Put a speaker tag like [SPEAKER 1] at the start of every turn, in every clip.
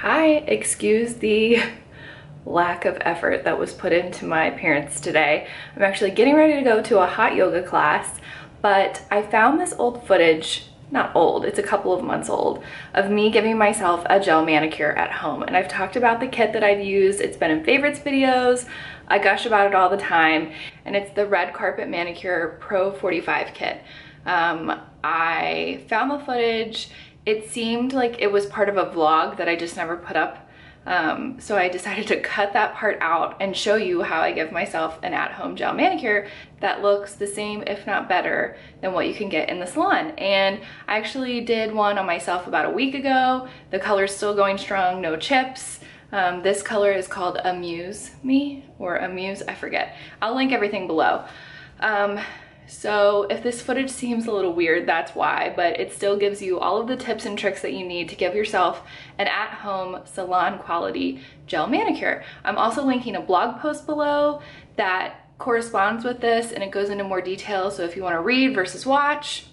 [SPEAKER 1] Hi, excuse the lack of effort that was put into my appearance today. I'm actually getting ready to go to a hot yoga class, but I found this old footage, not old, it's a couple of months old, of me giving myself a gel manicure at home. And I've talked about the kit that I've used. It's been in favorites videos. I gush about it all the time. And it's the Red Carpet Manicure Pro 45 kit. I found the footage. It seemed like it was part of a vlog that I just never put up. So I decided to cut that part out and show you how I give myself an at-home gel manicure that looks the same, if not better, than what you can get in the salon. And I actually did one on myself about a week ago. The color's still going strong, no chips. This color is called Amuse Me, or Amuse, I forget. I'll link everything below. So if this footage seems a little weird, that's why, but it still gives you all of the tips and tricks that you need to give yourself an at-home salon quality gel manicure. I'm also linking a blog post below that corresponds with this, and it goes into more detail. So if you want to read versus watch,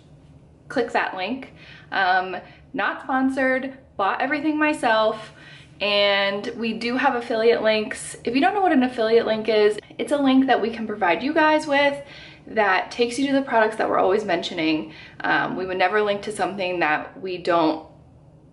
[SPEAKER 1] click that link. Not sponsored, bought everything myself. And we do have affiliate links. If you don't know what an affiliate link is, it's a link that we can provide you guys with that takes you to the products that we're always mentioning. We would never link to something that we don't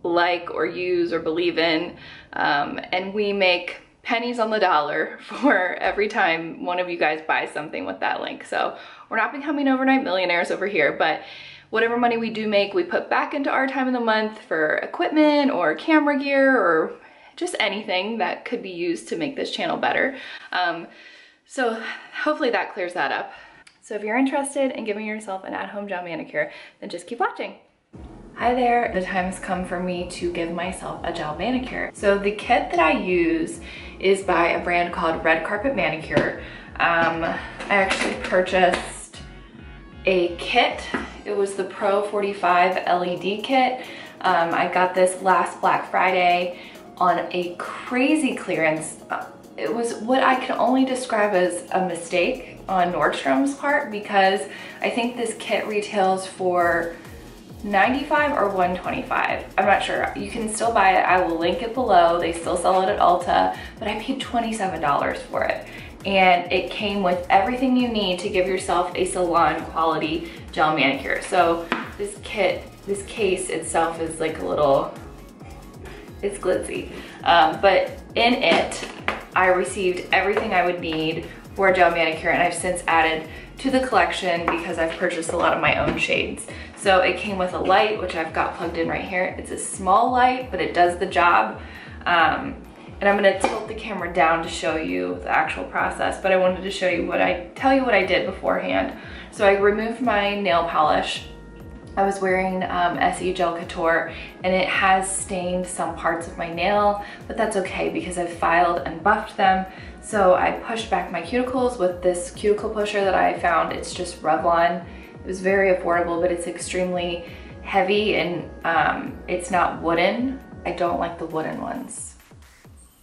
[SPEAKER 1] like or use or believe in. And we make pennies on the dollar for every time one of you guys buys something with that link. So we're not becoming overnight millionaires over here, but whatever money we do make, we put back into our time of the month for equipment or camera gear or just anything that could be used to make this channel better. So hopefully that clears that up. So if you're interested in giving yourself an at-home gel manicure, then just keep watching. Hi there, the time has come for me to give myself a gel manicure. So the kit that I use is by a brand called Red Carpet Manicure. I actually purchased a kit. It was the Pro 45 LED kit. I got this last Black Friday on a crazy clearance. It was what I can only describe as a mistake on Nordstrom's part, because I think this kit retails for $95 or $125. I'm not sure. You can still buy it. I will link it below. They still sell it at Ulta, but I paid $27 for it. And it came with everything you need to give yourself a salon quality gel manicure. So this kit, this case itself is like a little, it's glitzy. But in it, I received everything I would need for a gel manicure, and I've since added to the collection because I've purchased a lot of my own shades. So it came with a light, which I've got plugged in right here. It's a small light, but it does the job. And I'm gonna tilt the camera down to show you the actual process, but I wanted to show you tell you what I did beforehand. So I removed my nail polish. I was wearing SE Gel Couture, and it has stained some parts of my nail, but that's okay because I've filed and buffed them. So I pushed back my cuticles with this cuticle pusher that I found. It's just Revlon. It was very affordable, but it's extremely heavy, and it's not wooden. I don't like the wooden ones.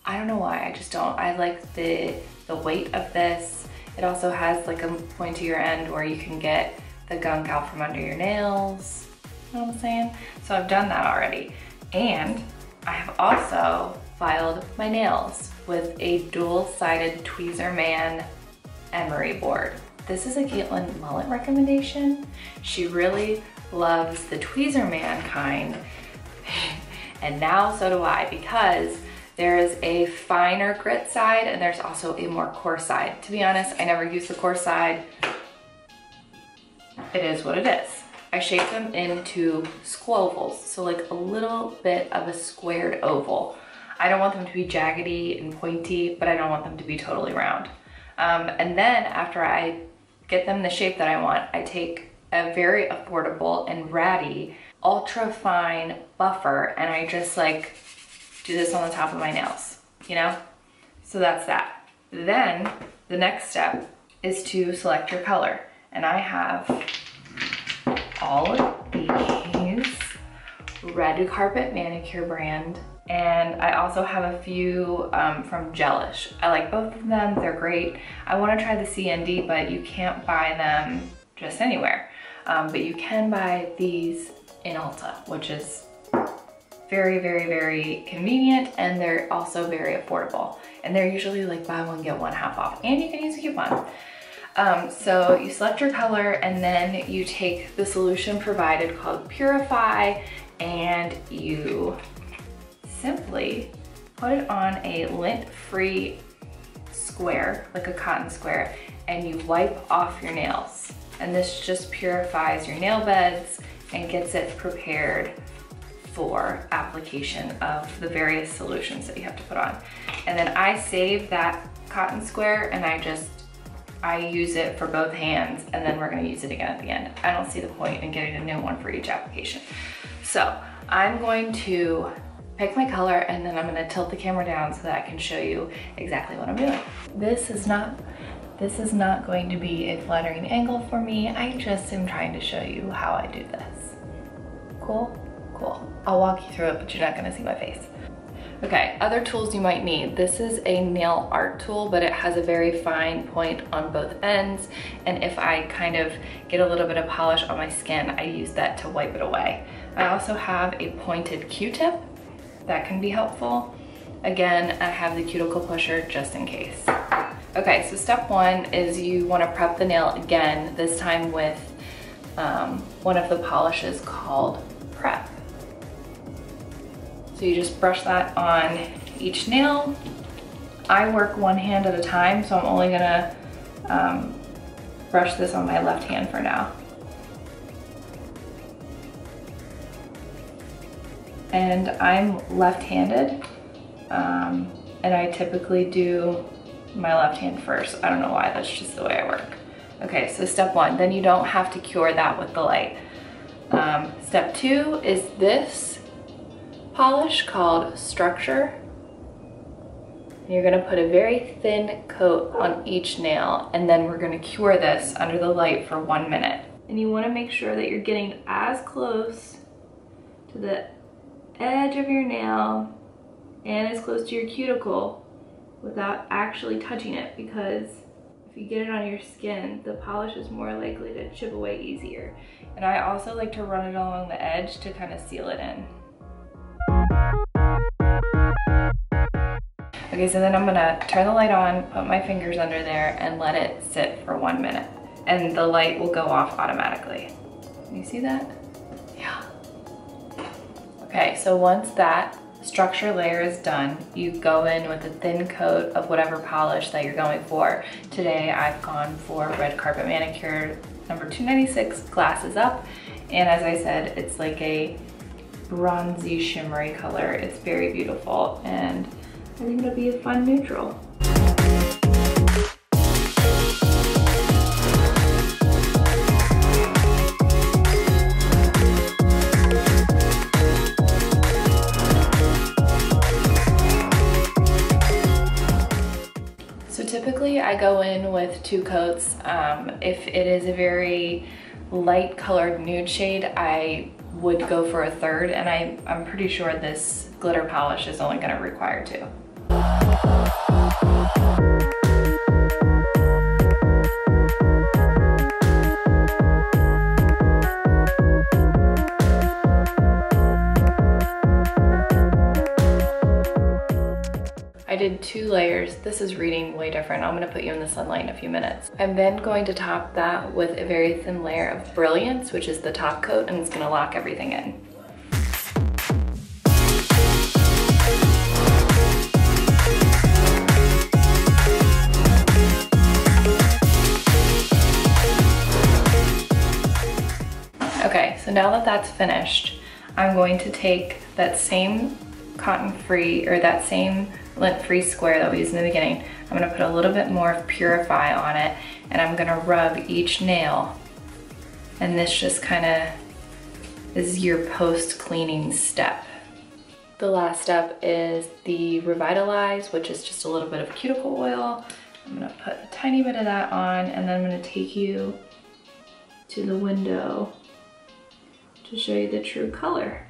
[SPEAKER 1] I don't know why, I just don't. I like the weight of this. It also has like a pointier end where you can get the gunk out from under your nails. You know what I'm saying? So I've done that already. And I have also filed my nails with a dual-sided Tweezerman emery board. This is a Caitlin Mullet recommendation. She really loves the Tweezerman kind. And now so do I, because there is a finer grit side and there's also a more coarse side. To be honest, I never use the coarse side. It is what it is. I shape them into squovels, so like a little bit of a squared oval. I don't want them to be jaggedy and pointy, but I don't want them to be totally round. And then after I get them the shape that I want, I take a very affordable and ratty ultra fine buffer, and I just like do this on the top of my nails, you know? So that's that. Then the next step is to select your color. And I have all of these Red Carpet Manicure brand, and I also have a few from Gelish. I like both of them, they're great. I wanna try the CND, but you can't buy them just anywhere. But you can buy these in Ulta, which is very, very, very convenient, and they're also very affordable. And they're usually like buy one, get one half off, and you can use a coupon. So you select your color, and then you take the solution provided called Purify, and you simply put it on a lint-free square, like a cotton square, and you wipe off your nails. And this just purifies your nail beds and gets it prepared for application of the various solutions that you have to put on. And then I save that cotton square, and I use it for both hands, and then we're gonna use it again at the end. I don't see the point in getting a new one for each application. So I'm going to pick my color, and then I'm gonna tilt the camera down so that I can show you exactly what I'm doing. This is not going to be a flattering angle for me. I just am trying to show you how I do this. Cool? Cool. I'll walk you through it, but you're not gonna see my face. Okay, other tools you might need. This is a nail art tool, but it has a very fine point on both ends. And if I kind of get a little bit of polish on my skin, I use that to wipe it away. I also have a pointed Q-tip that can be helpful. Again, I have the cuticle pusher just in case. Okay, so step one is you want to prep the nail again, this time with one of the polishes called Prep. So you just brush that on each nail. I work one hand at a time, so I'm only gonna brush this on my left hand for now. And I'm left-handed, and I typically do my left hand first. I don't know why, that's just the way I work. Okay, so step one, then you don't have to cure that with the light. Step two is this polish called Structure. You're gonna put a very thin coat on each nail, and then we're gonna cure this under the light for 1 minute. And you wanna make sure that you're getting as close to the edge of your nail and as close to your cuticle without actually touching it, because if you get it on your skin, the polish is more likely to chip away easier. And I also like to run it along the edge to kind of seal it in. Okay, so then I'm gonna turn the light on, put my fingers under there, and let it sit for 1 minute. And the light will go off automatically. Can you see that? Yeah. Okay, so once that structure layer is done, you go in with a thin coat of whatever polish that you're going for. Today I've gone for Red Carpet Manicure number 296, Glasses Up. And as I said, it's like a bronzy shimmery color. It's very beautiful, and I think it'll be a fun neutral. Typically I go in with 2 coats. If it is a very light colored nude shade, I would go for a 3rd, and I'm pretty sure this glitter polish is only going to require 2. I did 2 layers. This is reading way different. I'm gonna put you in the sunlight in a few minutes. I'm then going to top that with a very thin layer of Brilliance, which is the top coat, and it's gonna lock everything in. Okay, so now that that's finished, I'm going to take that same cotton-free, or that same lint-free square that we used in the beginning. I'm gonna put a little bit more of Purify on it, and I'm gonna rub each nail. And this just kinda is your post-cleaning step. The last step is the Revitalize, which is just a little bit of cuticle oil. I'm gonna put a tiny bit of that on, and then I'm gonna take you to the window to show you the true color.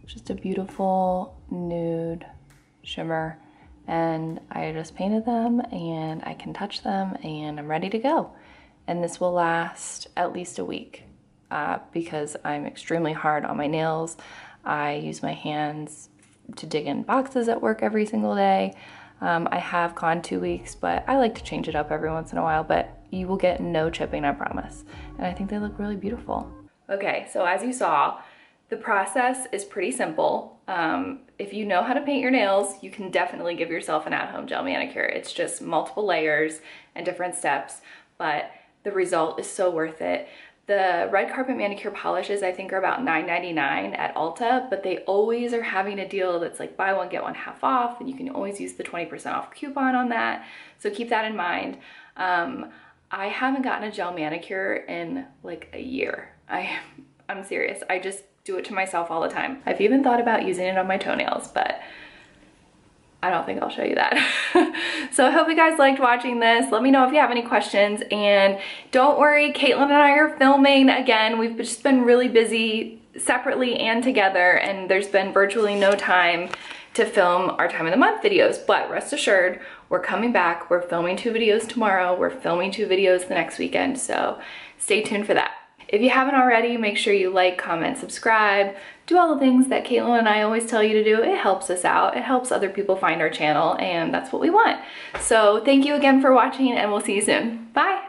[SPEAKER 1] Just a beautiful nude shimmer, and I just painted them, and I can touch them, and I'm ready to go. And this will last at least a week because I'm extremely hard on my nails. I use my hands to dig in boxes at work every single day. I have gone 2 weeks, but I like to change it up every once in a while, but you will get no chipping, I promise. And I think they look really beautiful. Okay, so as you saw, the process is pretty simple. If you know how to paint your nails, you can definitely give yourself an at-home gel manicure. It's just multiple layers and different steps, but the result is so worth it. The red carpet manicure polishes I think are about $9.99 at Ulta, but they always are having a deal that's like buy one, get one half off, and you can always use the 20% off coupon on that. So keep that in mind. I haven't gotten a gel manicure in like a year. I'm serious, I just do it to myself all the time. I've even thought about using it on my toenails, but I don't think I'll show you that. So I hope you guys liked watching this. Let me know if you have any questions, and don't worry, Caitlin and I are filming again. We've just been really busy separately and together, and there's been virtually no time to film our time of the month videos, but rest assured, we're coming back. We're filming 2 videos tomorrow. We're filming 2 videos the next weekend, so stay tuned for that. If you haven't already, make sure you like, comment, subscribe, do all the things that Caitlin and I always tell you to do. It helps us out. It helps other people find our channel, and that's what we want. So thank you again for watching, and we'll see you soon. Bye.